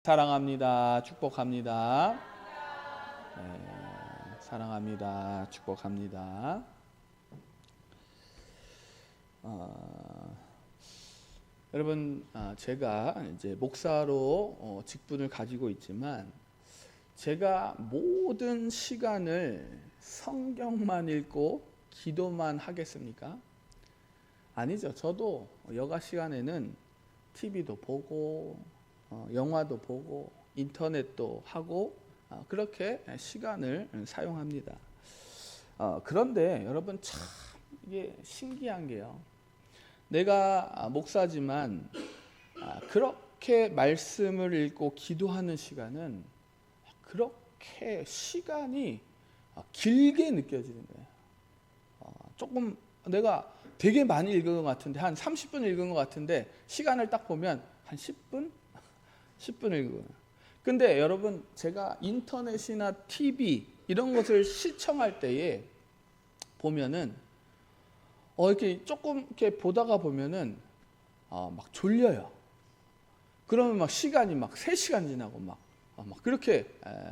사랑합니다. 축복합니다. 사랑합니다. 축복합니다. 여러분, 제가 이제 목사로 직분을 가지고 있지만 제가 모든 시간을 성경만 읽고 기도만 하겠습니까? 아니죠. 저도 여가 시간에는 TV도 보고 영화도 보고 인터넷도 하고 그렇게 시간을 사용합니다. 그런데 여러분 참 이게 신기한 게요. 내가 목사지만 그렇게 말씀을 읽고 기도하는 시간은 그렇게 시간이 길게 느껴지는 거예요. 조금 내가 되게 많이 읽은 것 같은데 한 30분 읽은 것 같은데 시간을 딱 보면 한 10분 읽은. 근데 여러분 제가 인터넷이나 TV 이런 것을 시청할 때에 보면은 이렇게 조금 이렇게 보다가 보면은 막 졸려요. 그러면 막 시간이 막 3시간 지나고 막 그렇게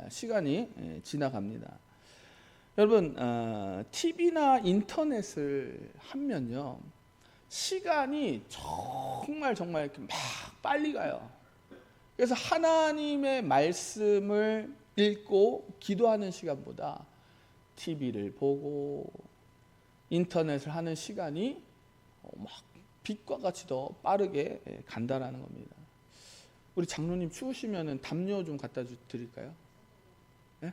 시간이 지나갑니다. 여러분 TV나 인터넷을 하면요 시간이 정말 이렇게 막 빨리 가요. 그래서 하나님의 말씀을 읽고 기도하는 시간보다 TV를 보고 인터넷을 하는 시간이 막 빛과 같이 더 빠르게 간다라는 겁니다. 우리 장로님 추우시면 담요 좀 갖다 드릴까요? 네?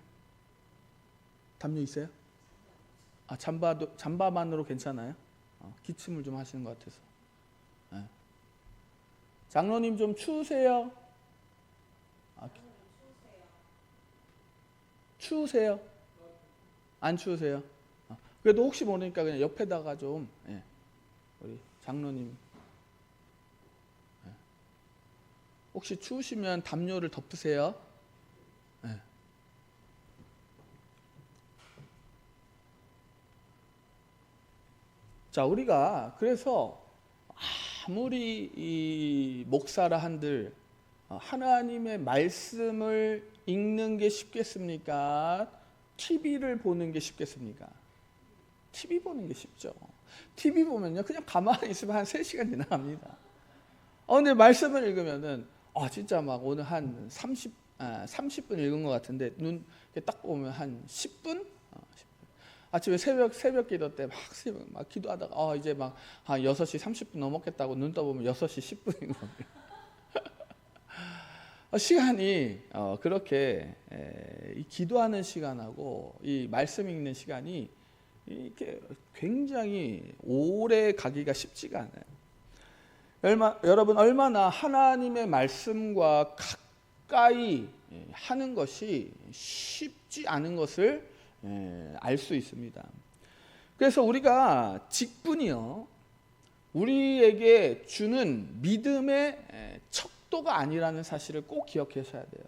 담요 있어요? 잠바만으로 괜찮아요? 기침을 좀 하시는 것 같아서. 네. 장로님 좀 추우세요? 추우세요? 안 추우세요? 그래도 혹시 모르니까 그냥 옆에다가 좀 우리 장로님 혹시 추우시면 담요를 덮으세요. 자, 우리가 그래서 아무리 이 목사라 한들 하나님의 말씀을 읽는 게 쉽겠습니까? TV를 보는 게 쉽겠습니까? TV 보는 게 쉽죠. TV 보면요 그냥 가만히 있으면 한 3시간 지나갑니다. 근데 말씀을 읽으면은 진짜 막 오늘 한 30분 읽은 것 같은데 눈 딱 보면 한 10분? 아침에 새벽 기도 때 막 기도하다가 이제 막 한 6시 30분 넘었겠다고 눈 떠보면 6시 10분인 겁니다. 시간이 그렇게 이 기도하는 시간하고 이 말씀 읽는 시간이 이렇게 굉장히 오래 가기가 쉽지가 않아요. 여러분 얼마나 하나님의 말씀과 가까이 하는 것이 쉽지 않은 것을 알 수 있습니다. 그래서 우리가 직분이요 우리에게 주는 믿음의 척도가 아니라는 사실을 꼭 기억하셔야 돼요.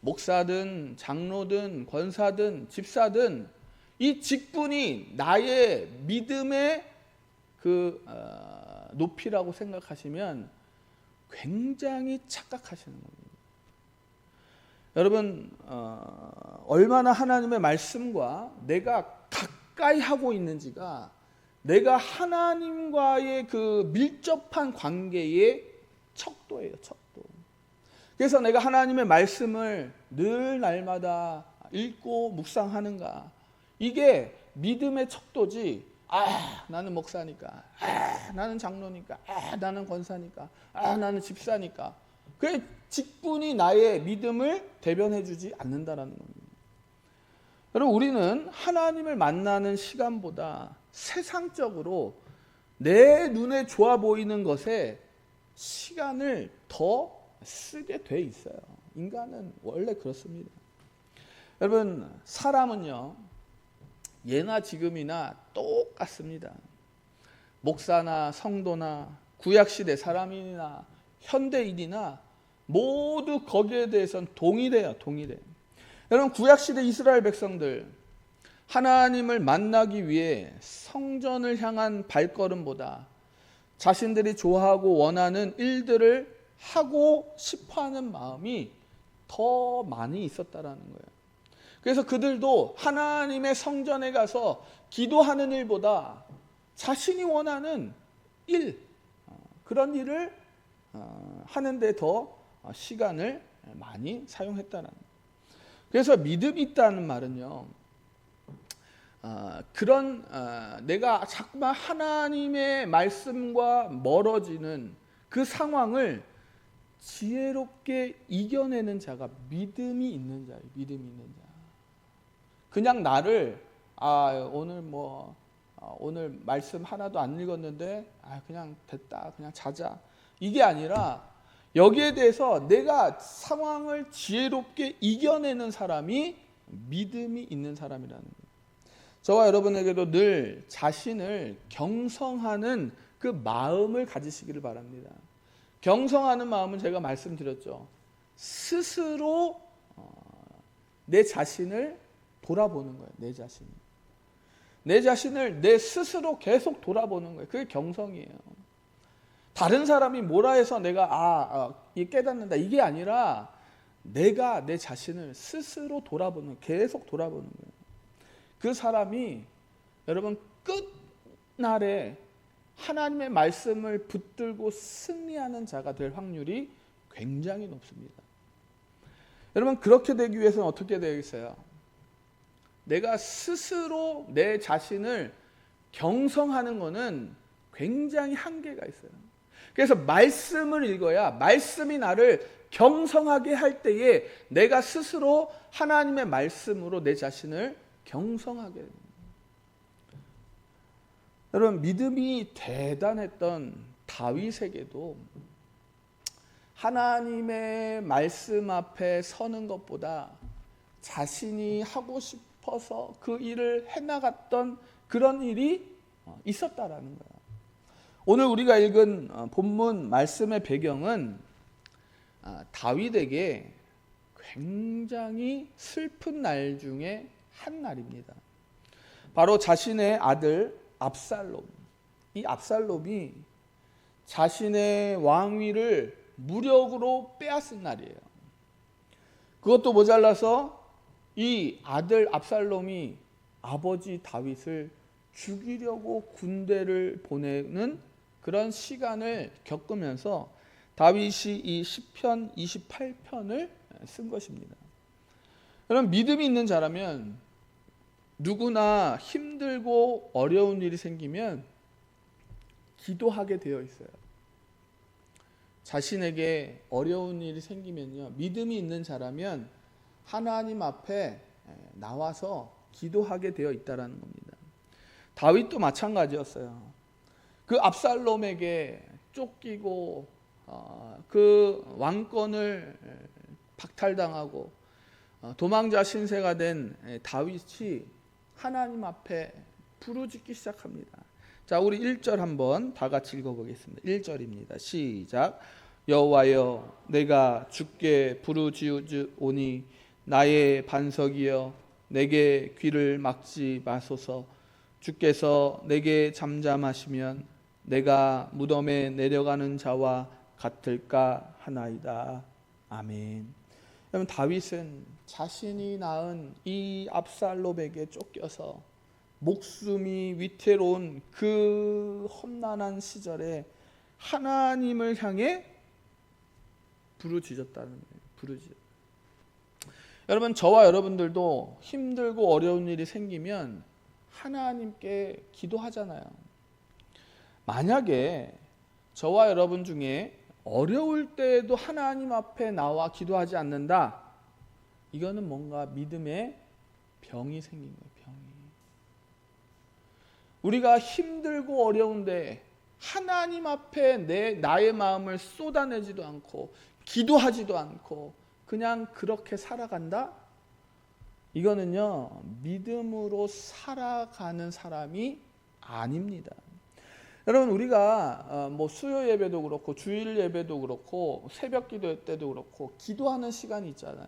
목사든 장로든 권사든 집사든 이 직분이 나의 믿음의 높이라고 생각하시면 굉장히 착각하시는 겁니다. 여러분 얼마나 하나님의 말씀과 내가 가까이 하고 있는지가 내가 하나님과의 그 밀접한 관계의 척도예요. 척도. 그래서 내가 하나님의 말씀을 늘 날마다 읽고 묵상하는가 이게 믿음의 척도지 나는 목사니까 나는 장로니까 나는 권사니까 나는 집사니까 그 직분이 나의 믿음을 대변해 주지 않는다라는 겁니다. 여러분 우리는 하나님을 만나는 시간보다 세상적으로 내 눈에 좋아 보이는 것에 시간을 더 쓰게 돼 있어요. 인간은 원래 그렇습니다. 여러분 사람은요 예나 지금이나 똑같습니다. 목사나 성도나 구약시대 사람이나 현대인이나 모두 거기에 대해서는 동일해요. 여러분 구약시대 이스라엘 백성들 하나님을 만나기 위해 성전을 향한 발걸음보다 자신들이 좋아하고 원하는 일들을 하고 싶어하는 마음이 더 많이 있었다라는 거예요. 그래서 그들도 하나님의 성전에 가서 기도하는 일보다 자신이 원하는 일, 그런 일을 하는데 더 시간을 많이 사용했다는 거예요. 그래서 믿음이 있다는 말은요, 내가 자꾸만 하나님의 말씀과 멀어지는 그 상황을 지혜롭게 이겨내는 자가 믿음이 있는 자예요. 믿음이 있는 자. 그냥 나를 오늘 말씀 하나도 안 읽었는데 그냥 됐다, 그냥 자자, 이게 아니라 여기에 대해서 내가 상황을 지혜롭게 이겨내는 사람이 믿음이 있는 사람이라는 거예요. 저와 여러분에게도 늘 자신을 경성하는 그 마음을 가지시기를 바랍니다. 경성하는 마음은 제가 말씀드렸죠. 스스로 내 자신을 돌아보는 거예요. 내 자신을 내 스스로 계속 돌아보는 거예요. 그게 경성이에요. 다른 사람이 뭐라 해서 내가 깨닫는다, 이게 아니라 내가 내 자신을 스스로 돌아보는, 계속 돌아보는 거예요. 그 사람이 여러분 끝날에 하나님의 말씀을 붙들고 승리하는 자가 될 확률이 굉장히 높습니다. 여러분, 그렇게 되기 위해서는 어떻게 되겠어요? 내가 스스로 내 자신을 경성하는 것은 굉장히 한계가 있어요. 그래서 말씀을 읽어야 말씀이 나를 경성하게 할 때에 내가 스스로 하나님의 말씀으로 내 자신을 경성하게 됩니다. 여러분, 믿음이 대단했던 다윗에게도 하나님의 말씀 앞에 서는 것보다 자신이 하고 싶어서 그 일을 해나갔던 그런 일이 있었다라는 거예요. 오늘 우리가 읽은 본문 말씀의 배경은 다윗에게 굉장히 슬픈 날 중에 한 날입니다. 바로 자신의 아들 압살롬, 이 압살롬이 자신의 왕위를 무력으로 빼앗은 날이에요. 그것도 모자라서 이 아들 압살롬이 아버지 다윗을 죽이려고 군대를 보내는 그런 시간을 겪으면서 다윗이 이 시편 28편을 쓴 것입니다. 여러분, 믿음이 있는 자라면 누구나 힘들고 어려운 일이 생기면 기도하게 되어 있어요. 자신에게 어려운 일이 생기면요, 믿음이 있는 자라면 하나님 앞에 나와서 기도하게 되어 있다는 겁니다. 다윗도 마찬가지였어요. 그 압살롬에게 쫓기고 그 왕권을 박탈당하고 도망자 신세가 된 다윗이 하나님 앞에 부르짖기 시작합니다. 자, 우리 1절 한번 다 같이 읽어보겠습니다. 1절입니다. 시작. 여호와여, 내가 주께 부르짖으오니 나의 반석이여, 내게 귀를 막지 마소서. 주께서 내게 잠잠하시면 내가 무덤에 내려가는 자와 같을까 하나이다. 아멘. 여러분, 다윗은 자신이 낳은 이 압살롬에게 쫓겨서 목숨이 위태로운 그 험난한 시절에 하나님을 향해 부르짖었다는 거예요. 여러분, 저와 여러분들도 힘들고 어려운 일이 생기면 하나님께 기도하잖아요. 만약에 저와 여러분 중에 어려울 때에도 하나님 앞에 나와 기도하지 않는다, 이거는 뭔가 믿음의 병이 생긴 거예요. 병이. 우리가 힘들고 어려운데 하나님 앞에 나의 마음을 쏟아내지도 않고 기도하지도 않고 그냥 그렇게 살아간다? 이거는요, 믿음으로 살아가는 사람이 아닙니다. 여러분, 우리가 수요 예배도 그렇고 주일 예배도 그렇고 새벽 기도 때도 그렇고 기도하는 시간이 있잖아요.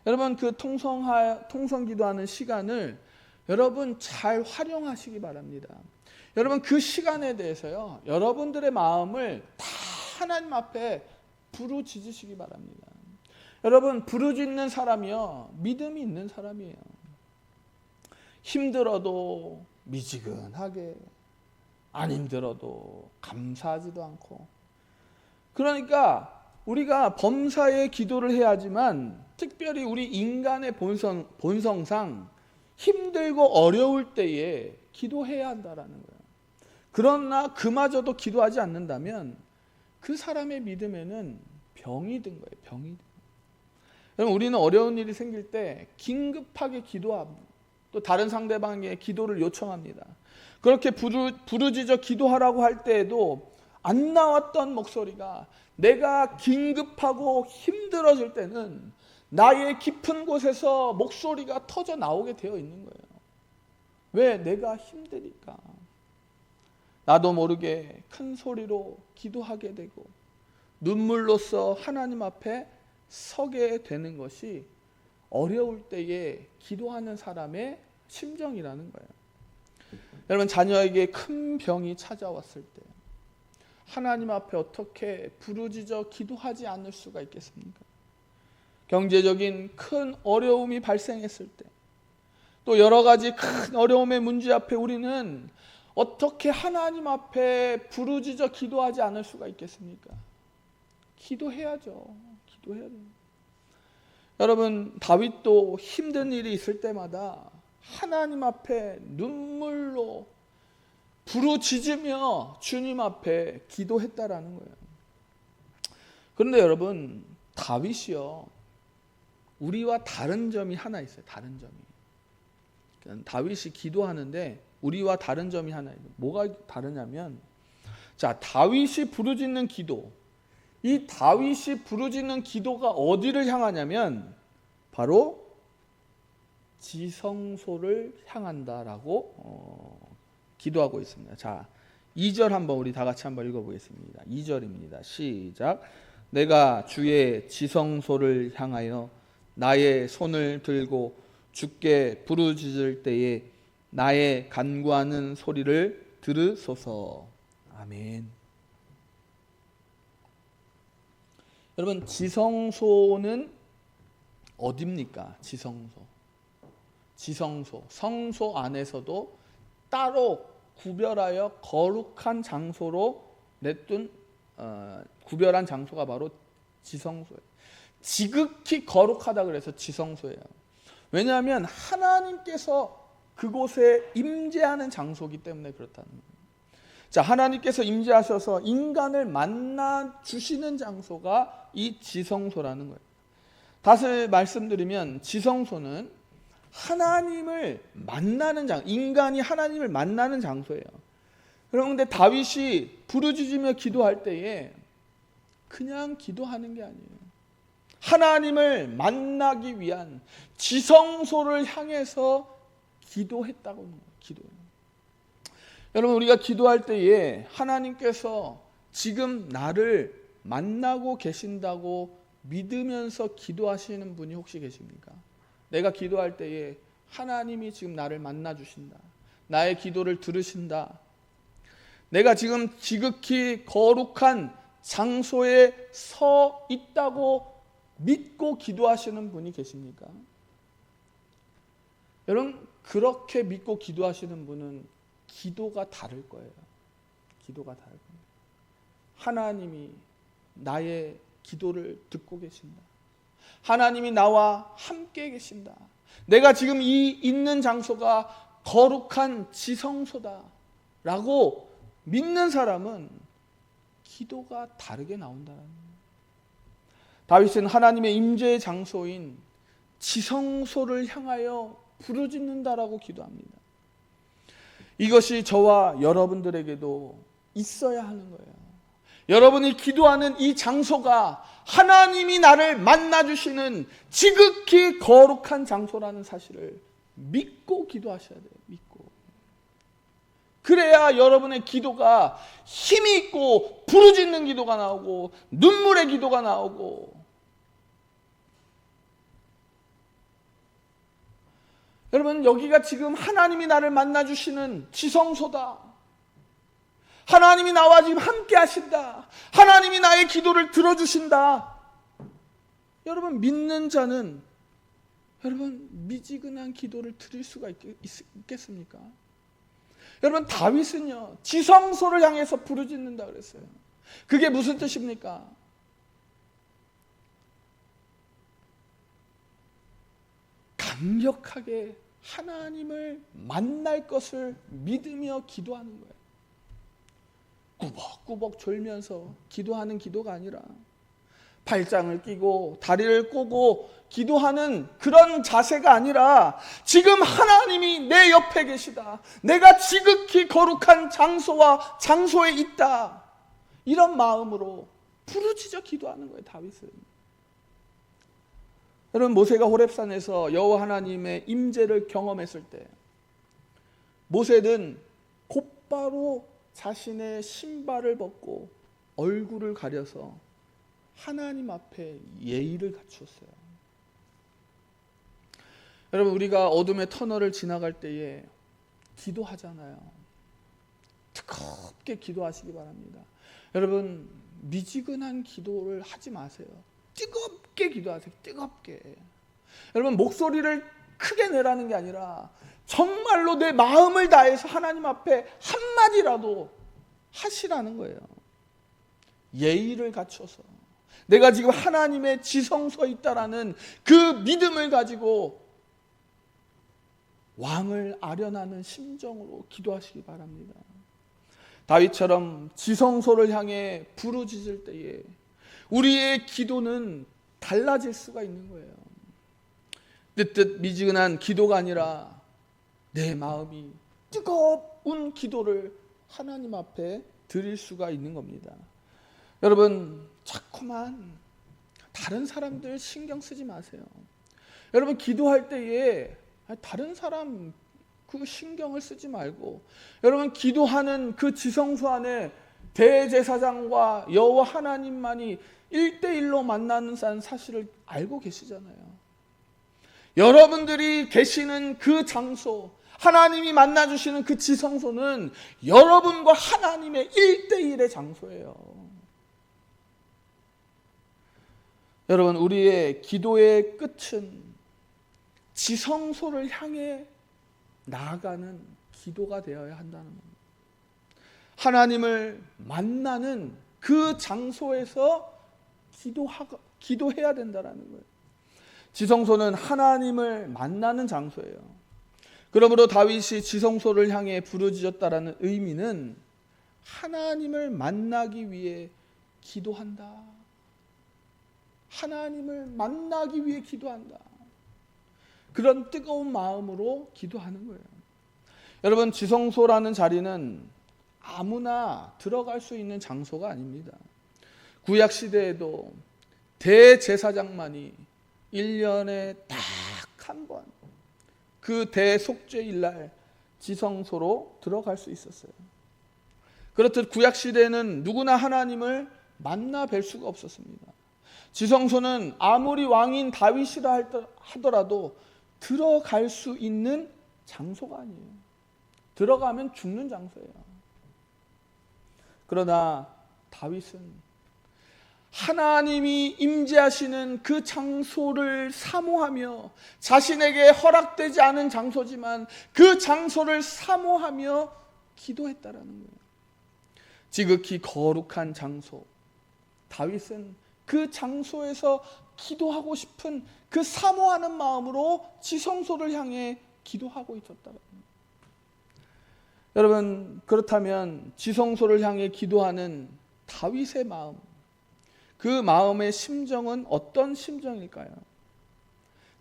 여러분, 그 통성 기도하는 시간을 여러분 잘 활용하시기 바랍니다. 여러분, 그 시간에 대해서요, 여러분들의 마음을 다 하나님 앞에 부르짖으시기 바랍니다. 여러분, 부르짖는 사람이요, 믿음이 있는 사람이에요. 힘들어도 미지근하게, 안 힘들어도 감사하지도 않고. 그러니까 우리가 범사에 기도를 해야지만, 특별히 우리 인간의 본성상 힘들고 어려울 때에 기도해야 한다라는 거예요. 그러나 그마저도 기도하지 않는다면 그 사람의 믿음에는 병이 든 거예요. 병이 든 거예요. 여러분, 우리는 어려운 일이 생길 때 긴급하게 기도하고 또 다른 상대방에게 기도를 요청합니다. 그렇게 부르짖어 기도하라고 할 때에도 안 나왔던 목소리가 내가 긴급하고 힘들어질 때는 나의 깊은 곳에서 목소리가 터져 나오게 되어 있는 거예요. 왜? 내가 힘드니까. 나도 모르게 큰 소리로 기도하게 되고 눈물로써 하나님 앞에 서게 되는 것이 어려울 때에 기도하는 사람의 심정이라는 거예요. 여러분, 자녀에게 큰 병이 찾아왔을 때 하나님 앞에 어떻게 부르짖어 기도하지 않을 수가 있겠습니까? 경제적인 큰 어려움이 발생했을 때, 또 여러 가지 큰 어려움의 문제 앞에 우리는 어떻게 하나님 앞에 부르짖어 기도하지 않을 수가 있겠습니까? 기도해야죠. 기도해야 돼요. 여러분, 다윗도 힘든 일이 있을 때마다 하나님 앞에 눈물로 부르짖으며 주님 앞에 기도했다라는 거예요. 그런데 여러분, 다윗이요, 우리와 다른 점이 하나 있어요. 다른 점이. 다윗이 기도하는데 우리와 다른 점이 하나 있어요. 뭐가 다르냐면, 자, 다윗이 부르짖는 기도, 이 다윗이 부르짖는 기도가 어디를 향하냐면 바로 지성소를 향한다라고 기도하고 있습니다. 자, 2절 한번 우리 다 같이 한번 읽어보겠습니다. 2절입니다. 시작. 내가 주의 지성소를 향하여 나의 손을 들고 주께 부르짖을 때에 나의 간구하는 소리를 들으소서. 아멘. 여러분, 지성소는 어디입니까? 지성소, 성소 안에서도 따로 구별하여 거룩한 장소로 냈둔 구별한 장소가 바로 지성소예요. 지극히 거룩하다 그래서 지성소예요. 왜냐하면 하나님께서 그곳에 임재하는 장소이기 때문에 그렇다는 거예요. 자, 하나님께서 임재하셔서 인간을 만나 주시는 장소가 이 지성소라는 거예요. 다시 말씀드리면 지성소는 하나님을 만나는 장소, 인간이 하나님을 만나는 장소예요. 그런데 다윗이 부르짖으며 기도할 때에 그냥 기도하는 게 아니에요. 하나님을 만나기 위한 지성소를 향해서 기도했다고 합니다. 기도해요. 여러분, 우리가 기도할 때에 하나님께서 지금 나를 만나고 계신다고 믿으면서 기도하시는 분이 혹시 계십니까? 내가 기도할 때에 하나님이 지금 나를 만나 주신다. 나의 기도를 들으신다. 내가 지금 지극히 거룩한 장소에 서 있다고 믿고 기도하시는 분이 계십니까? 여러분, 그렇게 믿고 기도하시는 분은 기도가 다를 거예요. 기도가 다를 거예요. 하나님이 나의 기도를 듣고 계신다. 하나님이 나와 함께 계신다. 내가 지금 이 있는 장소가 거룩한 지성소다 라고 믿는 사람은 기도가 다르게 나온다는 거예요. 다윗은 하나님의 임재의 장소인 지성소를 향하여 부르짖는다라고 기도합니다. 이것이 저와 여러분들에게도 있어야 하는 거예요. 여러분이 기도하는 이 장소가 하나님이 나를 만나주시는 지극히 거룩한 장소라는 사실을 믿고 기도하셔야 돼요. 믿고. 그래야 여러분의 기도가 힘이 있고 부르짖는 기도가 나오고 눈물의 기도가 나오고. 여러분, 여기가 지금 하나님이 나를 만나주시는 지성소다. 하나님이 나와 지금 함께 하신다. 하나님이 나의 기도를 들어주신다. 여러분, 믿는 자는 여러분 미지근한 기도를 드릴 수가 있겠습니까? 여러분, 다윗은요 지성소를 향해서 부르짖는다 그랬어요. 그게 무슨 뜻입니까? 강력하게 하나님을 만날 것을 믿으며 기도하는 거예요. 꾸벅꾸벅 졸면서 기도하는 기도가 아니라 발장을 끼고 다리를 꼬고 기도하는 그런 자세가 아니라 지금 하나님이 내 옆에 계시다. 내가 지극히 거룩한 장소에 있다. 이런 마음으로 부르짖어 기도하는 거예요, 다윗은. 여러분, 모세가 호렙산에서 여호와 하나님의 임재를 경험했을 때 모세는 곧바로 자신의 신발을 벗고 얼굴을 가려서 하나님 앞에 예의를 갖추었어요. 여러분, 우리가 어둠의 터널을 지나갈 때에 기도하잖아요. 뜨겁게 기도하시기 바랍니다. 여러분, 미지근한 기도를 하지 마세요. 뜨겁게 기도하세요. 뜨겁게. 여러분, 목소리를 크게 내라는 게 아니라 정말로 내 마음을 다해서 하나님 앞에 한마디라도 하시라는 거예요. 예의를 갖춰서 내가 지금 하나님의 지성소에 있다라는 그 믿음을 가지고 왕을 아련하는 심정으로 기도하시기 바랍니다. 다윗처럼 지성소를 향해 부르짖을 때에 우리의 기도는 달라질 수가 있는 거예요. 뜨뜻 미지근한 기도가 아니라 내 마음이 뜨거운 기도를 하나님 앞에 드릴 수가 있는 겁니다. 여러분, 자꾸만 다른 사람들 신경 쓰지 마세요. 여러분, 기도할 때에 다른 사람 그 신경을 쓰지 말고 여러분, 기도하는 그 지성소 안에 대제사장과 여호와 하나님만이 1대1로 만나는 사실을 알고 계시잖아요. 여러분들이 계시는 그 장소, 하나님이 만나주시는 그 지성소는 여러분과 하나님의 1대1의 장소예요. 여러분, 우리의 기도의 끝은 지성소를 향해 나아가는 기도가 되어야 한다는 겁니다. 하나님을 만나는 그 장소에서 기도해야 된다는 거예요. 지성소는 하나님을 만나는 장소예요. 그러므로 다윗이 지성소를 향해 부르짖었다라는 의미는 하나님을 만나기 위해 기도한다. 하나님을 만나기 위해 기도한다. 그런 뜨거운 마음으로 기도하는 거예요. 여러분, 지성소라는 자리는 아무나 들어갈 수 있는 장소가 아닙니다. 구약 시대에도 대제사장만이 1년에 딱 한 번 그 대속죄일 날 지성소로 들어갈 수 있었어요. 그렇듯 구약 시대에는 누구나 하나님을 만나 뵐 수가 없었습니다. 지성소는 아무리 왕인 다윗이라 하더라도 들어갈 수 있는 장소가 아니에요. 들어가면 죽는 장소예요. 그러나 다윗은 하나님이 임재하시는 그 장소를 사모하며 자신에게 허락되지 않은 장소지만 그 장소를 사모하며 기도했다라는 거예요. 지극히 거룩한 장소. 다윗은 그 장소에서 기도하고 싶은 그 사모하는 마음으로 지성소를 향해 기도하고 있었다라는 거예요. 여러분, 그렇다면 지성소를 향해 기도하는 다윗의 마음, 그 마음의 심정은 어떤 심정일까요?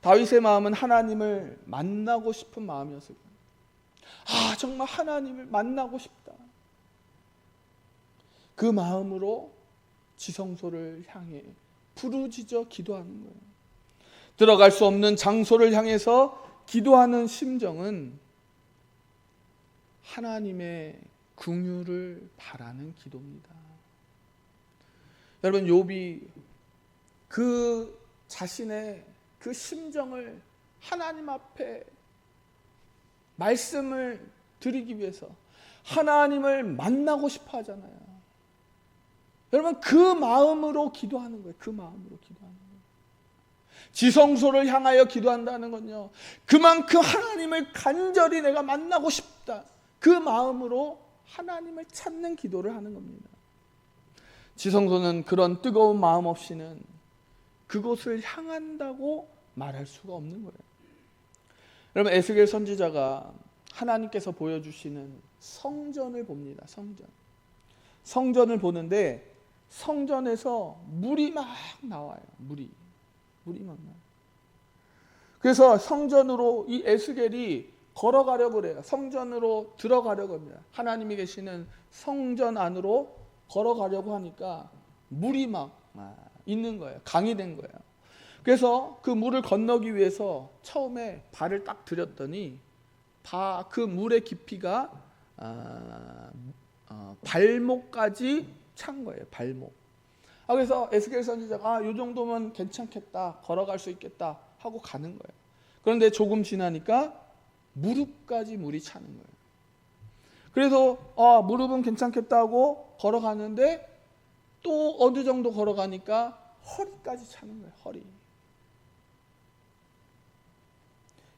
다윗의 마음은 하나님을 만나고 싶은 마음이었을 거예요. 정말 하나님을 만나고 싶다. 그 마음으로 지성소를 향해 부르짖어 기도하는 거예요. 들어갈 수 없는 장소를 향해서 기도하는 심정은 하나님의 긍휼을 바라는 기도입니다. 여러분, 욥이 그 자신의 그 심정을 하나님 앞에 말씀을 드리기 위해서 하나님을 만나고 싶어 하잖아요. 여러분, 그 마음으로 기도하는 거예요. 그 마음으로 기도하는 거예요. 지성소를 향하여 기도한다는 건요, 그만큼 하나님을 간절히 내가 만나고 싶다, 그 마음으로 하나님을 찾는 기도를 하는 겁니다. 지성소는 그런 뜨거운 마음 없이는 그곳을 향한다고 말할 수가 없는 거예요. 여러분, 에스겔 선지자가 하나님께서 보여주시는 성전을 봅니다. 성전을 보는데 성전에서 물이 막 나와요. 물이 막 나와요. 그래서 성전으로 이 에스겔이 걸어가려고 그래요. 성전으로 들어가려고 합니다. 하나님이 계시는 성전 안으로 걸어가려고 하니까 물이 막 있는 거예요. 강이 된 거예요. 그래서 그 물을 건너기 위해서 처음에 발을 딱 들였더니 그 물의 깊이가 발목까지 찬 거예요. 발목. 그래서 에스겔 선지자가 이 정도면 괜찮겠다, 걸어갈 수 있겠다 하고 가는 거예요. 그런데 조금 지나니까 무릎까지 물이 차는 거예요. 그래서 무릎은 괜찮겠다 하고 걸어가는데 또 어느 정도 걸어가니까 허리까지 차는 거예요. 허리.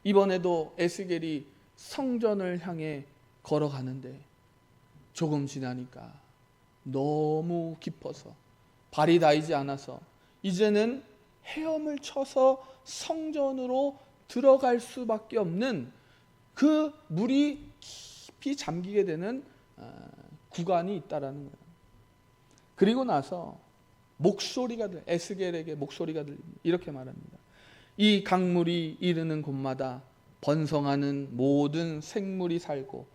이번에도 에스겔이 성전을 향해 걸어가는데 조금 지나니까 너무 깊어서 발이 닿이지 않아서 이제는 헤엄을 쳐서 성전으로 들어갈 수밖에 없는 그 물이 깊이 잠기게 되는 구간이 있다라는 거예요. 그리고 나서 에스겔에게 목소리가 들립니다. 이렇게 말합니다. 이 강물이 이르는 곳마다 번성하는 모든 생물이 살고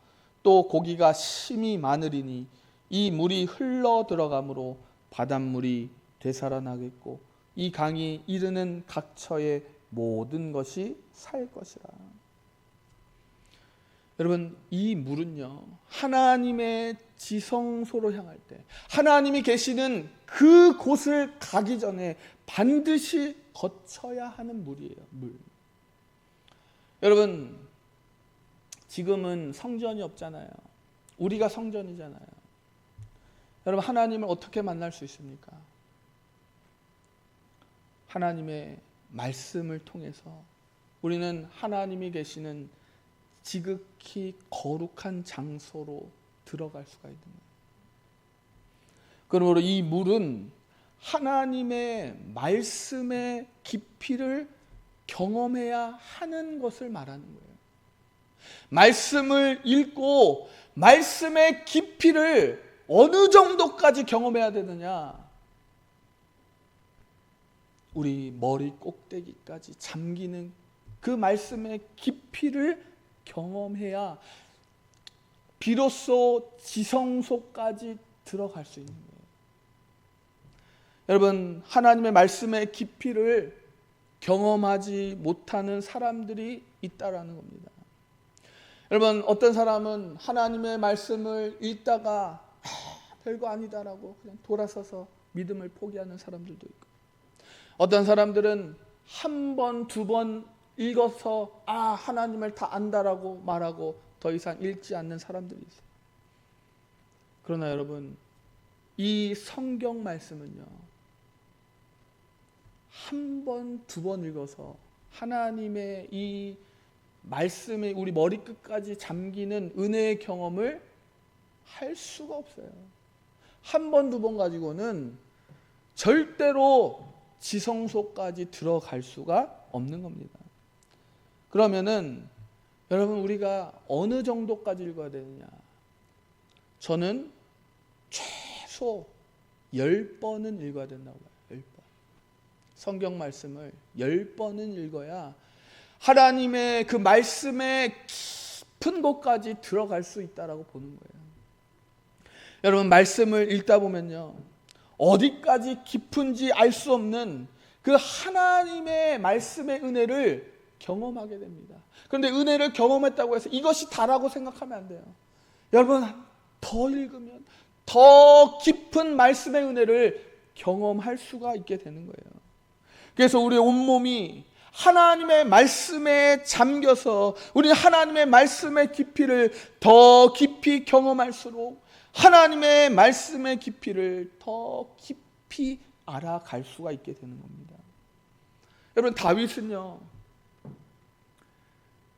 또 고기가 심히 많으리니 이 물이 흘러 들어가므로 바닷물이 되살아나겠고 이 강이 이르는 각처의 모든 것이 살 것이라. 여러분, 이 물은요, 하나님의 지성소로 향할 때, 하나님이 계시는 그 곳을 가기 전에 반드시 거쳐야 하는 물이에요. 물. 여러분, 지금은 성전이 없잖아요. 우리가 성전이잖아요. 여러분, 하나님을 어떻게 만날 수 있습니까? 하나님의 말씀을 통해서 우리는 하나님이 계시는 지극히 거룩한 장소로 들어갈 수가 있는 거예요. 그러므로 이 물은 하나님의 말씀의 깊이를 경험해야 하는 것을 말하는 거예요. 말씀을 읽고 말씀의 깊이를 어느 정도까지 경험해야 되느냐? 우리 머리 꼭대기까지 잠기는 그 말씀의 깊이를 경험해야 비로소 지성소까지 들어갈 수 있는 거예요. 여러분, 하나님의 말씀의 깊이를 경험하지 못하는 사람들이 있다라는 겁니다. 여러분, 어떤 사람은 하나님의 말씀을 읽다가 별거 아니다라고 그냥 돌아서서 믿음을 포기하는 사람들도 있고, 어떤 사람들은 한 번, 두 번 읽어서 하나님을 다 안다라고 말하고 더 이상 읽지 않는 사람들이 있어요. 그러나 여러분, 이 성경 말씀은요, 한 번, 두 번 읽어서 하나님의 이 말씀에 우리 머리끝까지 잠기는 은혜의 경험을 할 수가 없어요. 한 번, 두 번 가지고는 절대로 지성소까지 들어갈 수가 없는 겁니다. 그러면은 여러분, 우리가 어느 정도까지 읽어야 되느냐? 저는 최소 10번은 읽어야 된다고 봐요. 10번. 성경 말씀을 10번은 읽어야 하나님의 그 말씀의 깊은 곳까지 들어갈 수 있다라고 보는 거예요. 여러분, 말씀을 읽다 보면요, 어디까지 깊은지 알 수 없는 그 하나님의 말씀의 은혜를 경험하게 됩니다. 그런데 은혜를 경험했다고 해서 이것이 다라고 생각하면 안 돼요. 여러분, 더 읽으면 더 깊은 말씀의 은혜를 경험할 수가 있게 되는 거예요. 그래서 우리의 온몸이 하나님의 말씀에 잠겨서 우리는 하나님의 말씀의 깊이를 더 깊이 경험할수록 하나님의 말씀의 깊이를 더 깊이 알아갈 수가 있게 되는 겁니다. 여러분,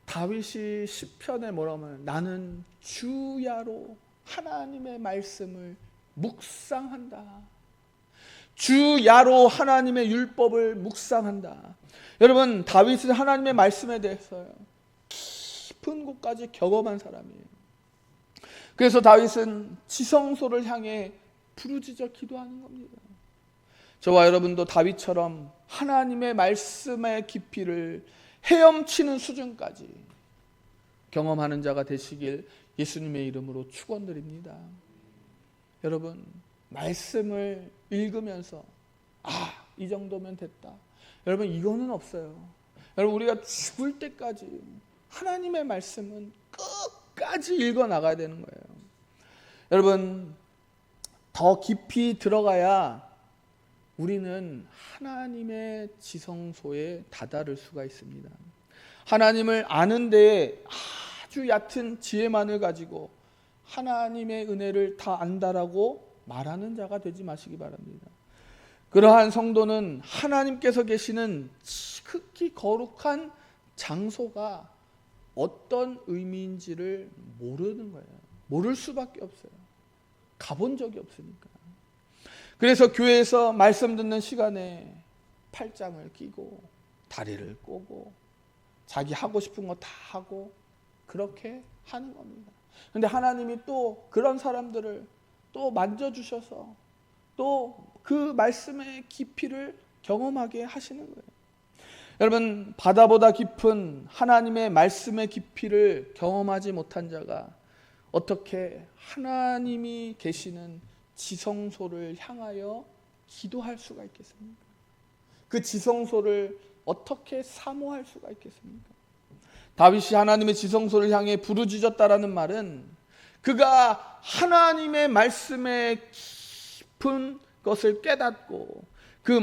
다윗이 시편에 뭐라고 하면 나는 주야로 하나님의 말씀을 묵상한다. 주야로 하나님의 율법을 묵상한다. 여러분, 다윗은 하나님의 말씀에 대해서 깊은 곳까지 경험한 사람이에요. 그래서 다윗은 지성소를 향해 부르짖어 기도하는 겁니다. 저와 여러분도 다윗처럼 하나님의 말씀의 깊이를 헤엄치는 수준까지 경험하는 자가 되시길 예수님의 이름으로 축원드립니다. 여러분, 말씀을 읽으면서 이 정도면 됐다. 여러분, 이거는 없어요. 여러분, 우리가 죽을 때까지 하나님의 말씀은 끝까지 읽어 나가야 되는 거예요. 여러분, 더 깊이 들어가야 우리는 하나님의 지성소에 다다를 수가 있습니다. 하나님을 아는 데에 아주 얕은 지혜만을 가지고 하나님의 은혜를 다 안다라고 말하는 자가 되지 마시기 바랍니다. 그러한 성도는 하나님께서 계시는 지극히 거룩한 장소가 어떤 의미인지를 모르는 거예요. 모를 수밖에 없어요. 가본 적이 없으니까. 그래서 교회에서 말씀 듣는 시간에 팔짱을 끼고 다리를 꼬고 자기 하고 싶은 거 다 하고 그렇게 하는 겁니다. 그런데 하나님이 또 그런 사람들을 또 만져주셔서 또 그 말씀의 깊이를 경험하게 하시는 거예요. 여러분, 바다보다 깊은 하나님의 말씀의 깊이를 경험하지 못한 자가 어떻게 하나님이 계시는 지성소를 향하여 기도할 수가 있겠습니까? 그 지성소를 어떻게 사모할 수가 있겠습니까? 다윗이 하나님의 지성소를 향해 부르짖었다라는 말은 그가 하나님의 말씀에 깊은 것을 깨닫고 그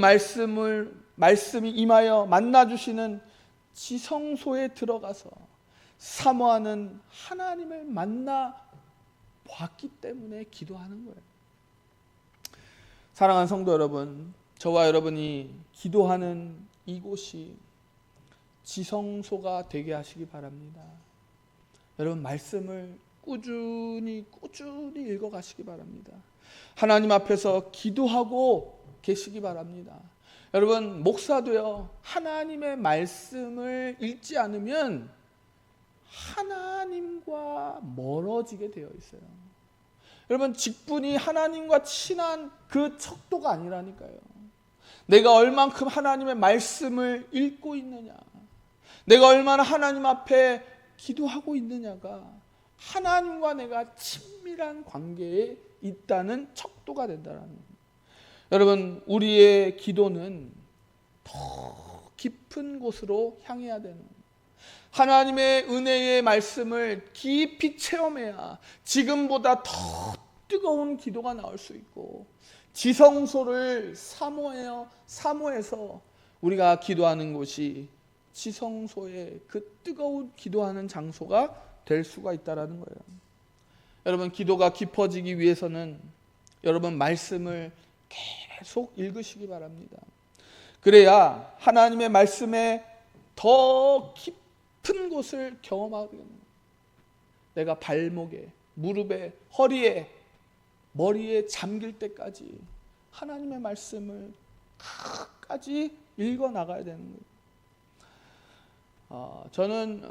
말씀이 임하여 만나주시는 지성소에 들어가서 사모하는 하나님을 만나 봤기 때문에 기도하는 거예요. 사랑하는 성도 여러분, 저와 여러분이 기도하는 이곳이 지성소가 되게 하시기 바랍니다. 여러분, 말씀을 꾸준히 읽어가시기 바랍니다. 하나님 앞에서 기도하고 계시기 바랍니다. 여러분, 목사도요, 하나님의 말씀을 읽지 않으면 하나님과 멀어지게 되어 있어요. 여러분, 직분이 하나님과 친한 그 척도가 아니라니까요. 내가 얼만큼 하나님의 말씀을 읽고 있느냐, 내가 얼마나 하나님 앞에 기도하고 있느냐가 하나님과 내가 친밀한 관계에 있다는 척도가 된다는 겁니다. 여러분, 우리의 기도는 더 깊은 곳으로 향해야 되는 겁니다. 하나님의 은혜의 말씀을 깊이 체험해야 지금보다 더 뜨거운 기도가 나올 수 있고 지성소를 사모해서 우리가 기도하는 곳이 지성소의 그 뜨거운 기도하는 장소가 될 수가 있다는 거예요. 여러분, 기도가 깊어지기 위해서는 여러분 말씀을 계속 읽으시기 바랍니다. 그래야 하나님의 말씀에 더 깊은 곳을 경험하게 됩니다. 내가 발목에, 무릎에, 허리에, 머리에 잠길 때까지 하나님의 말씀을 끝까지 읽어 나가야 되는 거예요. 저는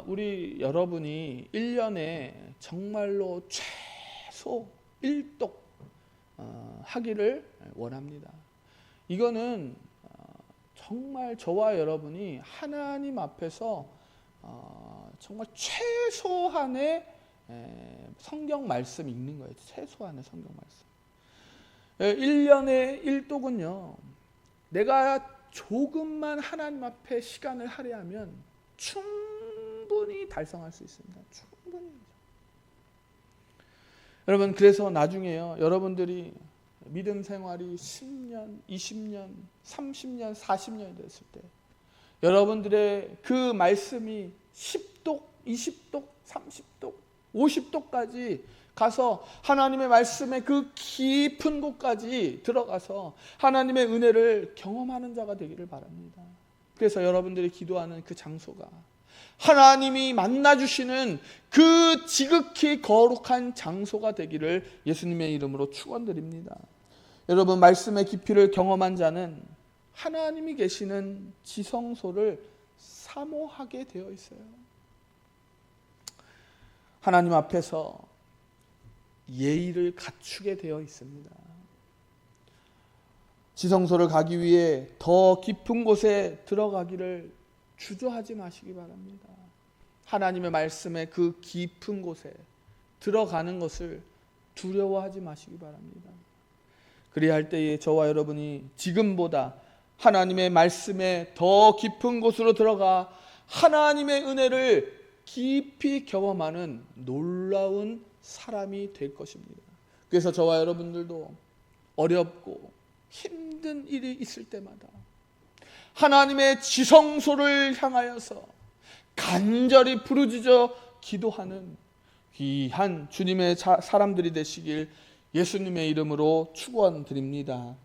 우리 여러분이 1년에 정말로 최소 1독 하기를 원합니다. 이거는 정말 저와 여러분이 하나님 앞에서 정말 최소한의 성경 말씀 읽는 거예요. 최소한의 성경 말씀. 1년에 1독은요. 내가 조금만 하나님 앞에 시간을 할애하면 충분히 달성할 수 있습니다. 충분히. 여러분, 그래서 나중에요. 여러분들이 믿음 생활이 10년, 20년, 30년, 40년이 됐을 때 여러분들의 그 말씀이 10독, 20독, 30독, 50독까지 가서 하나님의 말씀의 그 깊은 곳까지 들어가서 하나님의 은혜를 경험하는 자가 되기를 바랍니다. 그래서 여러분들이 기도하는 그 장소가 하나님이 만나주시는 그 지극히 거룩한 장소가 되기를 예수님의 이름으로 축원드립니다. 여러분, 말씀의 깊이를 경험한 자는 하나님이 계시는 지성소를 사모하게 되어 있어요. 하나님 앞에서 예의를 갖추게 되어 있습니다. 지성소를 가기 위해 더 깊은 곳에 들어가기를 주저하지 마시기 바랍니다. 하나님의 말씀의 그 깊은 곳에 들어가는 것을 두려워하지 마시기 바랍니다. 그리야 할 때에 저와 여러분이 지금보다 하나님의 말씀에 더 깊은 곳으로 들어가 하나님의 은혜를 깊이 경험하는 놀라운 사람이 될 것입니다. 그래서 저와 여러분들도 어렵고 힘든 일이 있을 때마다 하나님의 지성소를 향하여서 간절히 부르짖어 기도하는 귀한 주님의 사람들이 되시길 예수님의 이름으로 축원드립니다.